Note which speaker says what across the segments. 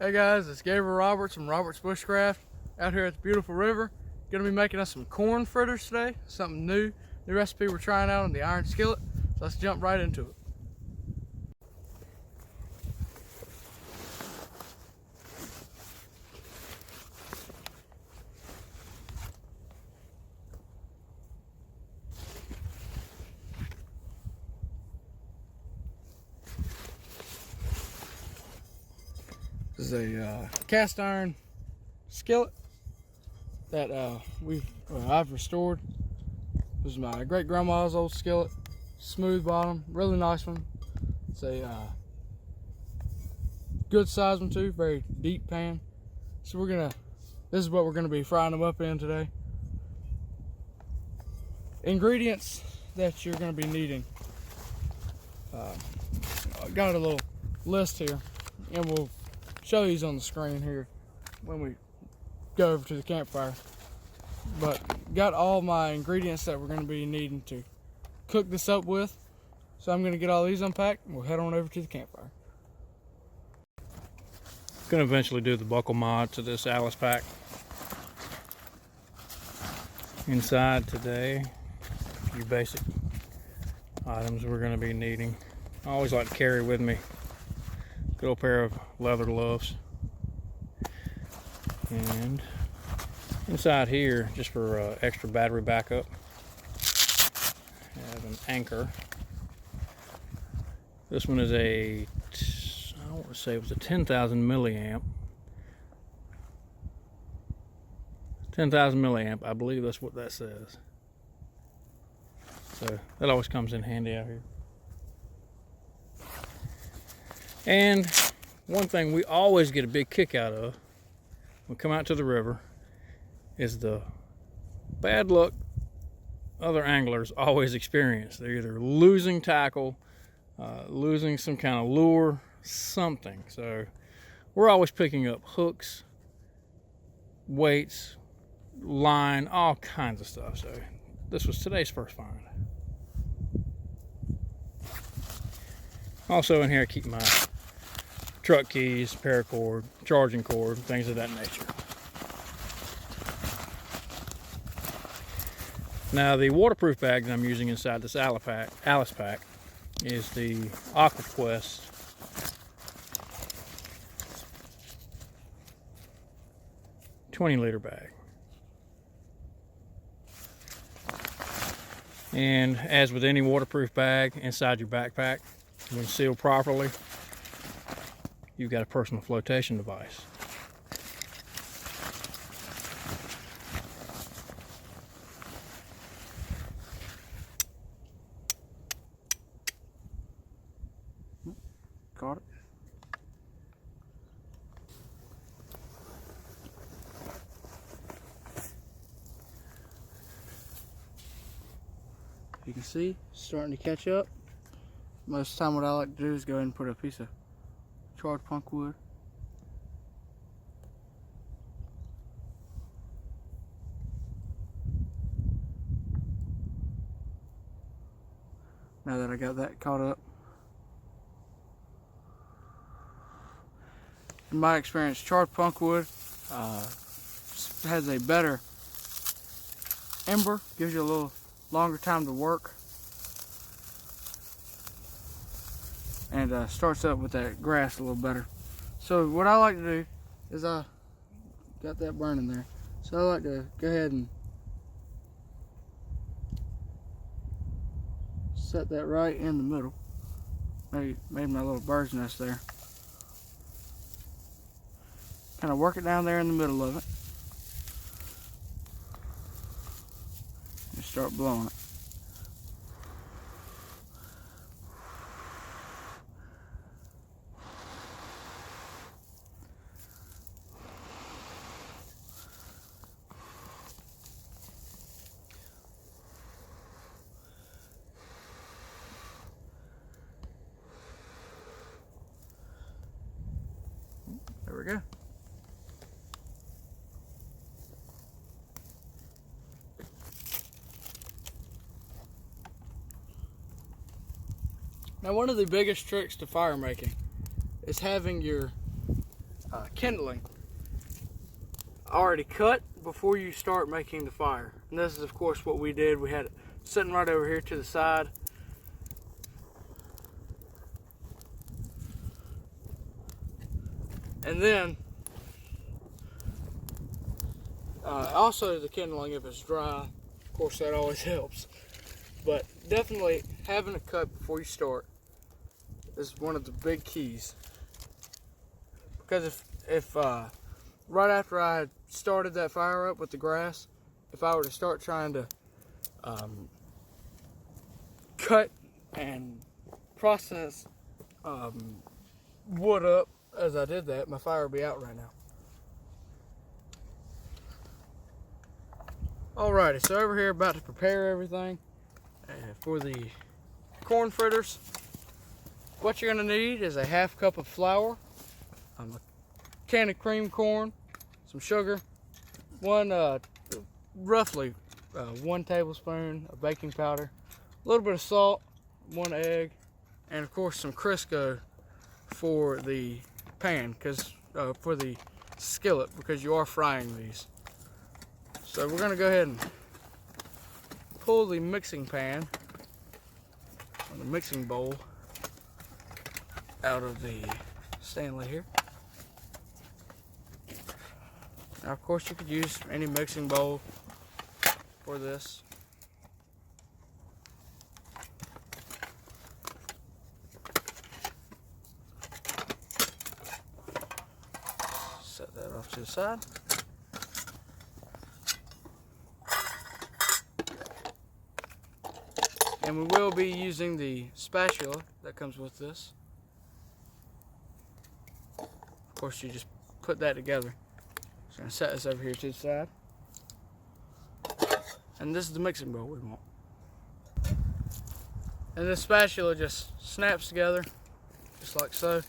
Speaker 1: Hey guys, it's Gabriel Roberts from Roberts Bushcraft out here at the beautiful river. Gonna be making us some corn fritters today. Something new recipe we're trying out on the iron skillet. So let's jump right into it. This is a cast iron skillet that I've restored. This is my great grandma's old skillet. Smooth bottom, really nice one. It's a good size one too, very deep pan. So this is what we're gonna be frying them up in today. Ingredients that you're gonna be needing. I got a little list here, and we'll show these on the screen here when we go over to the campfire. But got all my ingredients that we're going to be needing to cook this up with. So I'm going to get all these unpacked and we'll head on over to the campfire.
Speaker 2: Going to eventually do the buckle mod to this Alice pack. Inside today, a few basic items we're going to be needing. I always like to carry with me a good old pair of leather gloves, and inside here, just for extra battery backup, I have an anchor. This one is I don't want to say it was a 10,000 milliamp. 10,000 milliamp, I believe that's what that says. So that always comes in handy out here. And one thing we always get a big kick out of when we come out to the river is the bad luck other anglers always experience. They're either losing tackle, losing some kind of lure, something. So we're always picking up hooks, weights, line, all kinds of stuff. So this was today's first find. Also in here I keep my truck keys, paracord, charging cord, things of that nature. Now the waterproof bag that I'm using inside this Alice pack is the AquaQuest 20-liter bag. And as with any waterproof bag inside your backpack, when sealed properly, you've got a personal flotation device.
Speaker 1: Got it. You can see it's starting to catch up. Most of the time what I like to do is go ahead and put a piece of charred punk wood now that I got that caught up. In my experience, charred punk wood has a better ember, gives you a little longer time to work, and starts up with that grass a little better. So what I like to do is I got that burning there, so I like to go ahead and set that right in the middle. Made my little bird's nest there. Kind of work it down there in the middle of it. And start blowing it. There we go. Now, one of the biggest tricks to fire making is having your kindling already cut before you start making the fire. And this is of course what we did. We had it sitting right over here to the side. And then also the kindling, if it's dry, of course that always helps. But definitely having a cut before you start is one of the big keys. Because if right after I had started that fire up with the grass, if I were to start trying to cut and process wood up as I did that, my fire would be out right now. Alrighty, so over here about to prepare everything for the corn fritters. What you're going to need is a half cup of flour, a can of cream corn, some sugar, roughly 1 tablespoon of baking powder, a little bit of salt, 1 egg, and of course some Crisco for the pan, for the skillet, because you are frying these. So we're going to go ahead and pull the mixing pan, or the mixing bowl, out of the Stanley here. Now of course you could use any mixing bowl for this. Set that off to the side. And we will be using the spatula that comes with this. Of course, you just put that together. So I'm going to set this over here to the side. And this is the mixing bowl we want. And this spatula just snaps together, just like so.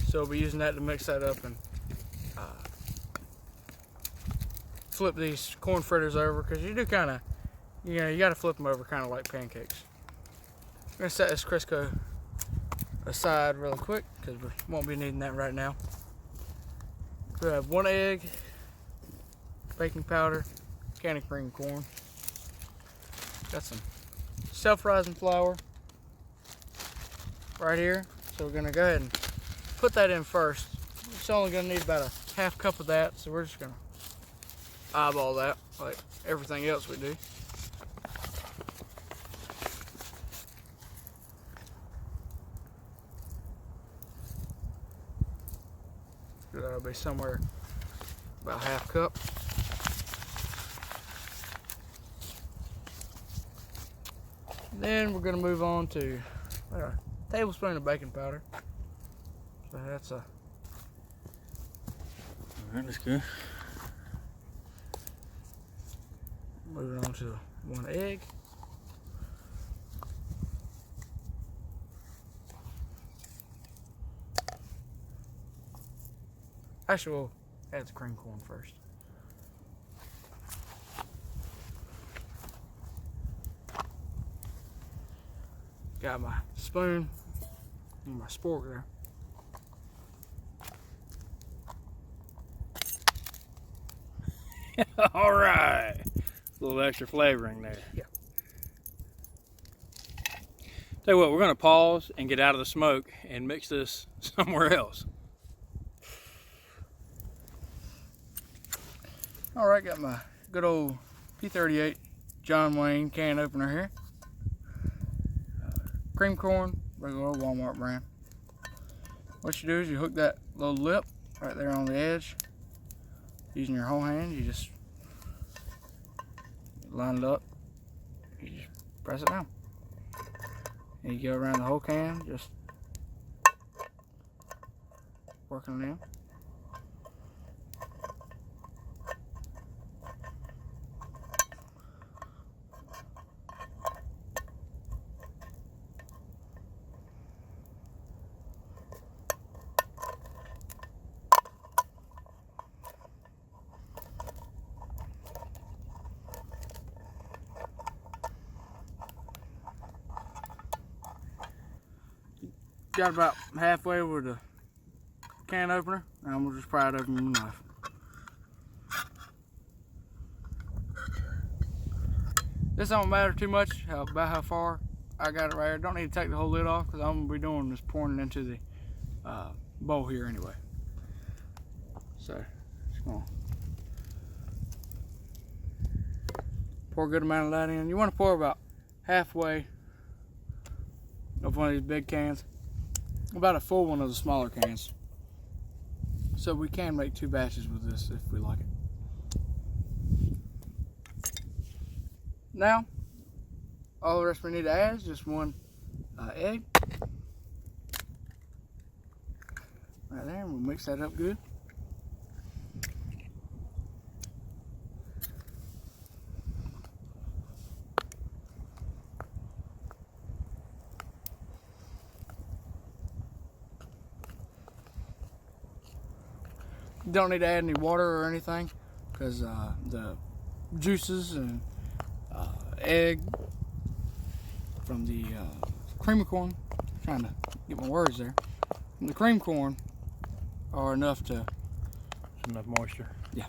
Speaker 1: So we'll be using that to mix that up and flip these corn fritters over, because you do kind of, you got to flip them over kind of like pancakes. I'm going to set this Crisco aside really quick because we won't be needing that right now. We have 1 egg, baking powder, can of cream corn. Got some self-rising flour right here. So we're going to go ahead and put that in first. It's only going to need about a half cup of that, so we're just going to eyeball that like everything else we do. That'll be somewhere about half cup. Then we're going to move on to a tablespoon of baking powder. So that's
Speaker 2: Alright, that's good.
Speaker 1: Moving on to 1 egg. Actually, we'll add the cream corn first. Got my spoon and my spork there.
Speaker 2: All right, a little extra flavoring there.
Speaker 1: Yeah.
Speaker 2: Tell you what, we're going to pause and get out of the smoke and mix this somewhere else.
Speaker 1: All right, got my good old P38 John Wayne can opener here. Cream corn, regular old Walmart brand. What you do is you hook that little lip right there on the edge. Using your whole hand, you just line it up. You just press it down. And you go around the whole can, just working it in. Got about halfway with the can opener, and we'll just pry it open with a knife. This don't matter too much about how far I got it right here. Don't need to take the whole lid off because I'm gonna be doing is pouring it into the bowl here anyway. So just gonna pour a good amount of that in. You want to pour about halfway of one of these big cans, about a full one of the smaller cans. So we can make 2 batches with this if we like it. Now, all the rest we need to add is just 1 egg. Right there, and we'll mix that up good. You don't need to add any water or anything because the juices and egg from the cream of corn, I'm trying to get my words there, from the cream corn are enough to...
Speaker 2: Enough moisture.
Speaker 1: Yeah.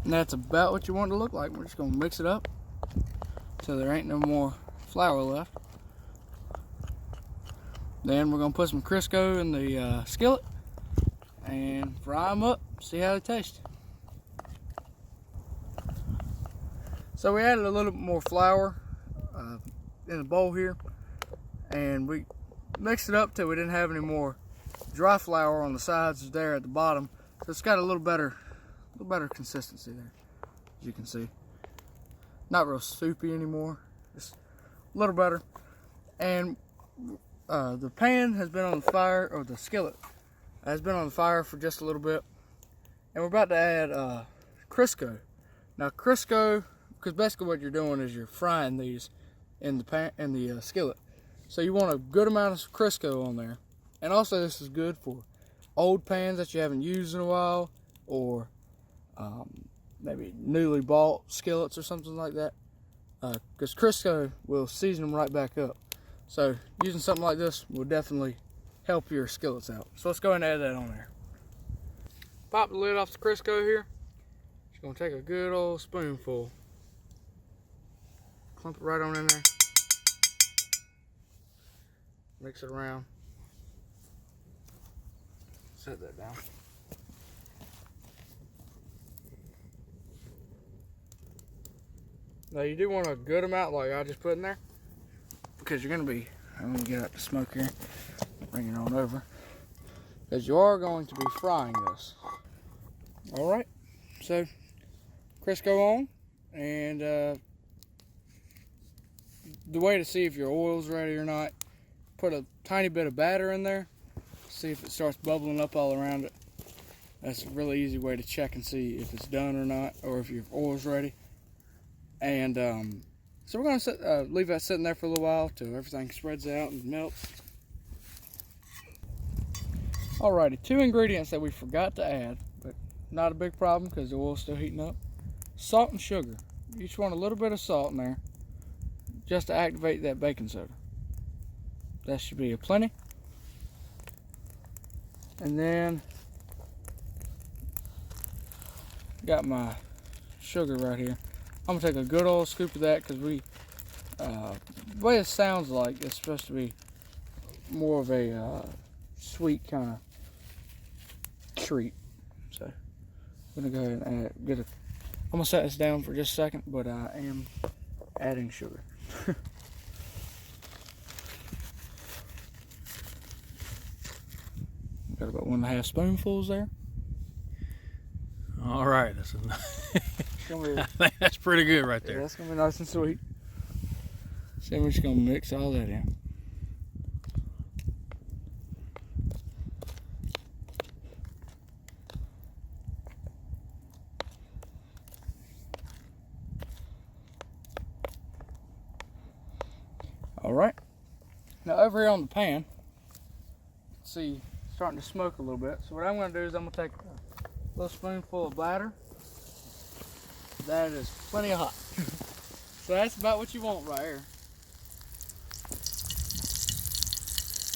Speaker 1: And that's about what you want it to look like. We're just going to mix it up so there ain't no more flour left. Then we're going to put some Crisco in the skillet and fry them up, see how they taste. So we added a little bit more flour in the bowl here, and we mixed it up till we didn't have any more dry flour on the sides there at the bottom. So it's got a little better consistency there, as you can see. Not real soupy anymore, just a little better. And the pan has been on the fire, or the skillet has been on the fire for just a little bit, and we're about to add Crisco. Now Crisco, because basically what you're doing is you're frying these in the pan, in the skillet. So you want a good amount of Crisco on there, and also this is good for old pans that you haven't used in a while, or maybe newly bought skillets or something like that, because Crisco will season them right back up. So using something like this will definitely help your skillets out. So let's go ahead and add that on there. Pop the lid off the Crisco here. Just gonna take a good old spoonful, clump it right on in there, mix it around, set that down. Now you do want a good amount like I just put in there, because you're going to be, I'm going to get out the smoke here, bring it on over, because you are going to be frying this. Alright, so Crisco on, and the way to see if your oil's ready or not, put a tiny bit of batter in there, see if it starts bubbling up all around it. That's a really easy way to check and see if it's done or not, or if your oil's ready. And so we're going to leave that sitting there for a little while till everything spreads out and melts. Alrighty, 2 ingredients that we forgot to add, but not a big problem because the oil's still heating up. Salt and sugar. You just want a little bit of salt in there just to activate that baking soda. That should be a plenty. And then got my sugar right here. I'm gonna take a good old scoop of that because the way it sounds like it's supposed to be more of a sweet kind of treat. So I'm gonna go ahead and I'm gonna set this down for just a second, but I am adding sugar. Got about 1.5 spoonfuls there.
Speaker 2: All right, that's that's pretty good right there.
Speaker 1: Yeah, that's gonna be nice and sweet. So we're just gonna mix all that in. All right. Now over here on the pan, see, it's starting to smoke a little bit. So what I'm gonna do is I'm gonna take a little spoonful of batter. That is plenty of hot. So that's about what you want right here.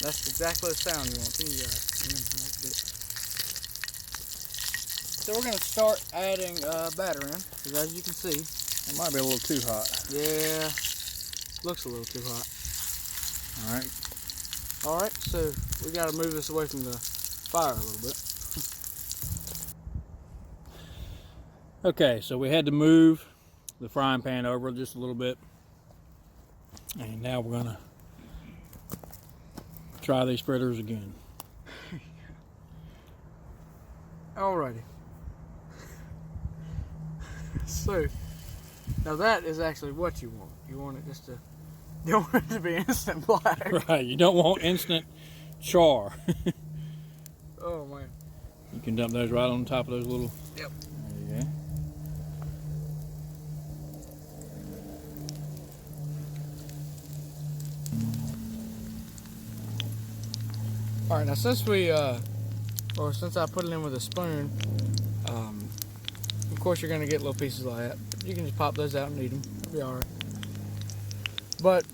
Speaker 1: That's exactly the sound you want. Can you So we're going to start adding batter in, because as you can see,
Speaker 2: it might be a little too hot.
Speaker 1: Yeah, looks a little too hot.
Speaker 2: All
Speaker 1: right, so we got to move this away from the fire a little bit.
Speaker 2: Okay, so we had to move the frying pan over just a little bit, and now we're gonna try these fritters again.
Speaker 1: Alrighty. So now that is actually what you want. You want it just to, you don't want it to be instant black.
Speaker 2: Right, you don't want instant char.
Speaker 1: Oh man.
Speaker 2: You can dump those right on top of those little.
Speaker 1: Yep.
Speaker 2: There you go.
Speaker 1: All right, now since since I put it in with a spoon, of course you're gonna get little pieces like that. You can just pop those out and eat them. It'll be all right. But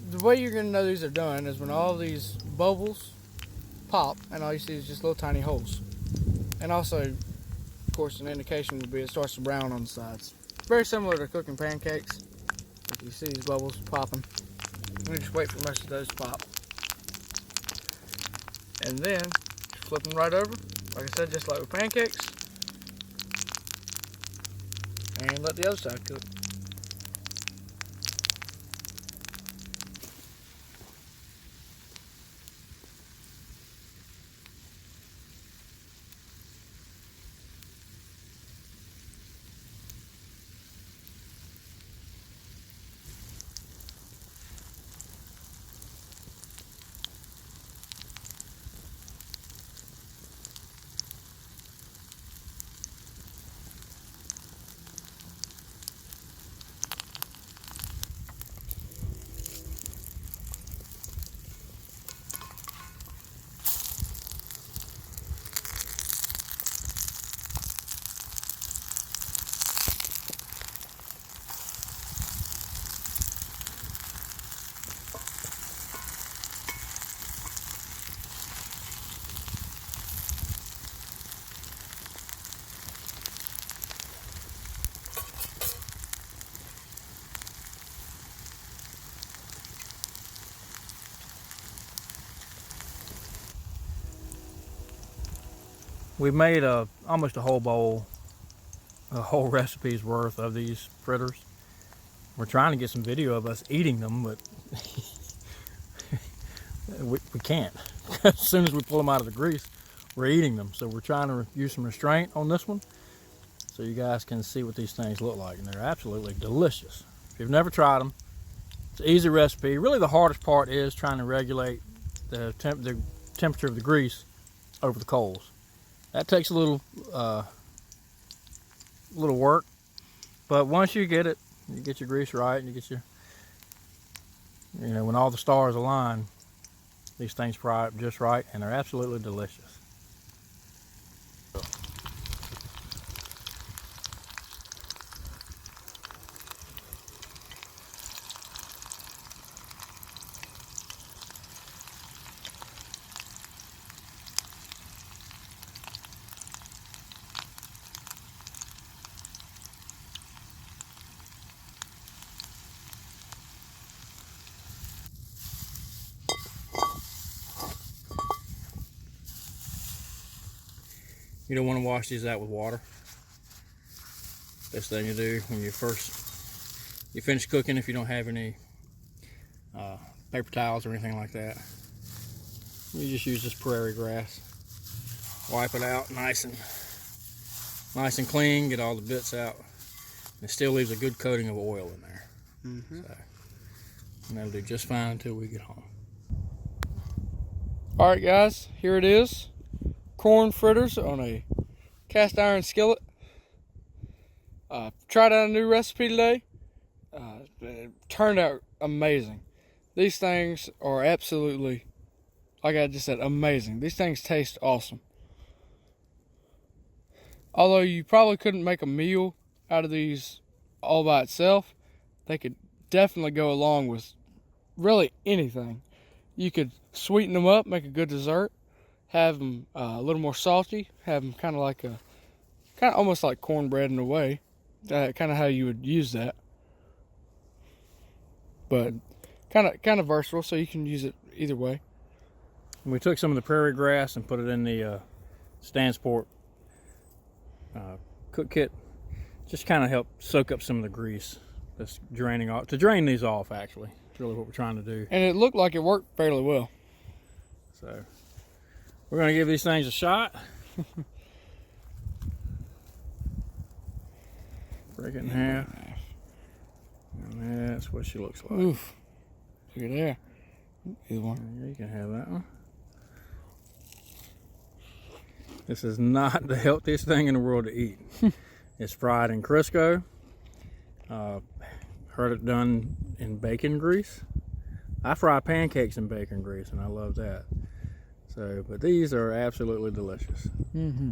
Speaker 1: the way you're gonna know these are done is when all these bubbles pop, and all you see is just little tiny holes. And also, of course, an indication would be it starts to brown on the sides. Very similar to cooking pancakes. If you see these bubbles popping, we just wait for most of those to pop. And then flip them right over, like I said, just like with pancakes, and let the other side cook.
Speaker 2: We made almost a whole bowl, a whole recipe's worth of these fritters. We're trying to get some video of us eating them, but we can't. As soon as we pull them out of the grease, we're eating them. So we're trying to use some restraint on this one so you guys can see what these things look like. And they're absolutely delicious. If you've never tried them, it's an easy recipe. Really the hardest part is trying to regulate the temperature of the grease over the coals. That takes a little work, but once you get it, you get your grease right, and you get your, when all the stars align, these things fry up just right, and they're absolutely delicious. You don't want to wash these out with water. Best thing to do when you finish cooking, if you don't have any paper towels or anything like that, you just use this prairie grass. Wipe it out nice and clean. Get all the bits out. And it still leaves a good coating of oil in there. So, and that'll do just fine until we get home.
Speaker 1: All right, guys, here it is. Corn fritters on a cast iron skillet. Tried out a new recipe today. It turned out amazing. These things are absolutely, like I just said, amazing. These things taste awesome. Although you probably couldn't make a meal out of these all by itself, they could definitely go along with really anything. You could sweeten them up, make a good dessert, have them a little more salty, have them kind of almost like cornbread in a way. Kind of how you would use that, but kind of versatile, so you can use it either way.
Speaker 2: We took some of the prairie grass and put it in the Stansport cook kit. Just kind of help soak up some of the grease that's draining off. To drain these off, actually, is really what we're trying to do.
Speaker 1: And it looked like it worked fairly well.
Speaker 2: So we're going to give these things a shot. Break it in half. And that's what she looks like.
Speaker 1: Oof. Look at there. Either one.
Speaker 2: Yeah, you can have that one. This is not the healthiest thing in the world to eat. It's fried in Crisco. Heard it done in bacon grease. I fry pancakes in bacon grease, and I love that. So, but these are absolutely delicious.
Speaker 1: Mm-hmm.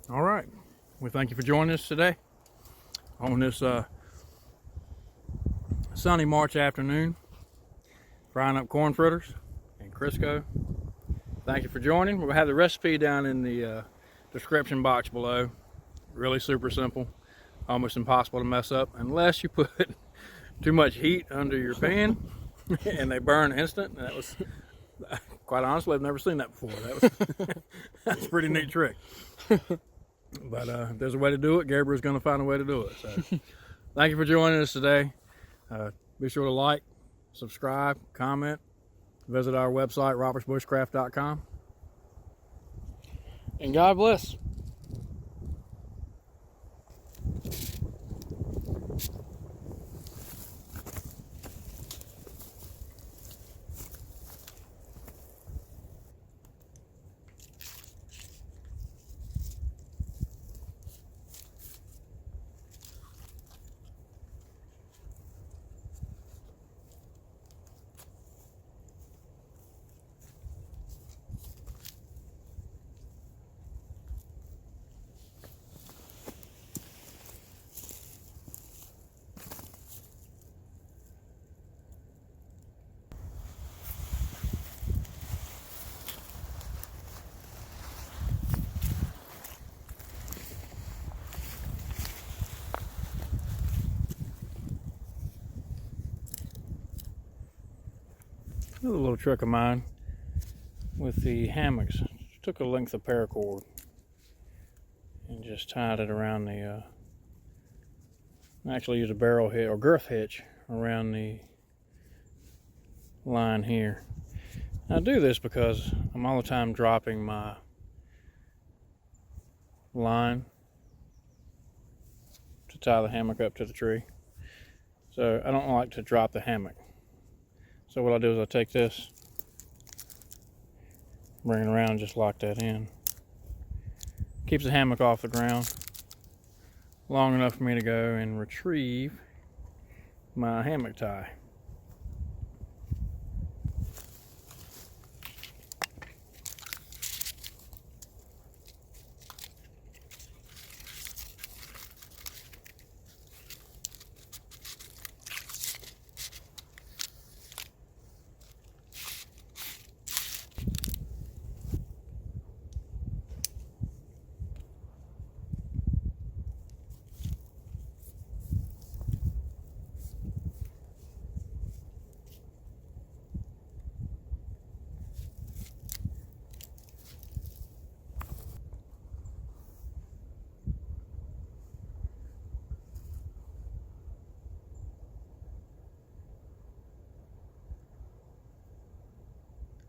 Speaker 2: All right. We thank you for joining us today on this sunny March afternoon, frying up corn fritters and Crisco. Thank you for joining. We'll have the recipe down in the description box below. Really super simple, almost impossible to mess up unless you put too much heat under your pan and they burn instant. That was, quite honestly, I've never seen that before. That's a pretty neat trick. But if there's a way to do it, Gabriel's going to find a way to do it. So thank you for joining us today. Be sure to like, subscribe, comment, visit our website, robertsbushcraft.com.
Speaker 1: And God bless.
Speaker 2: Another little trick of mine with the hammocks. Took a length of paracord and just tied it around the, actually use a barrel hitch or girth hitch around the line here. I do this because I'm all the time dropping my line to tie the hammock up to the tree. So I don't like to drop the hammock. So what I do is I take this, bring it around, just lock that in. Keeps the hammock off the ground long enough for me to go and retrieve my hammock tie.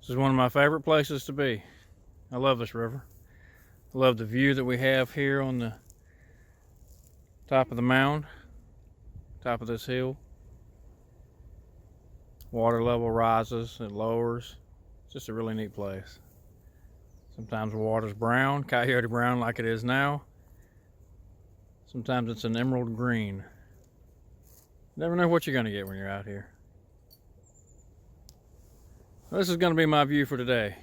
Speaker 2: This is one of my favorite places to be. I love this river. I love the view that we have here on the top of the mound, top of this hill. Water level rises, it lowers. It's just a really neat place. Sometimes the water's brown, coyote brown like it is now. Sometimes it's an emerald green. Never know what you're going to get when you're out here. This is going to be my view for today.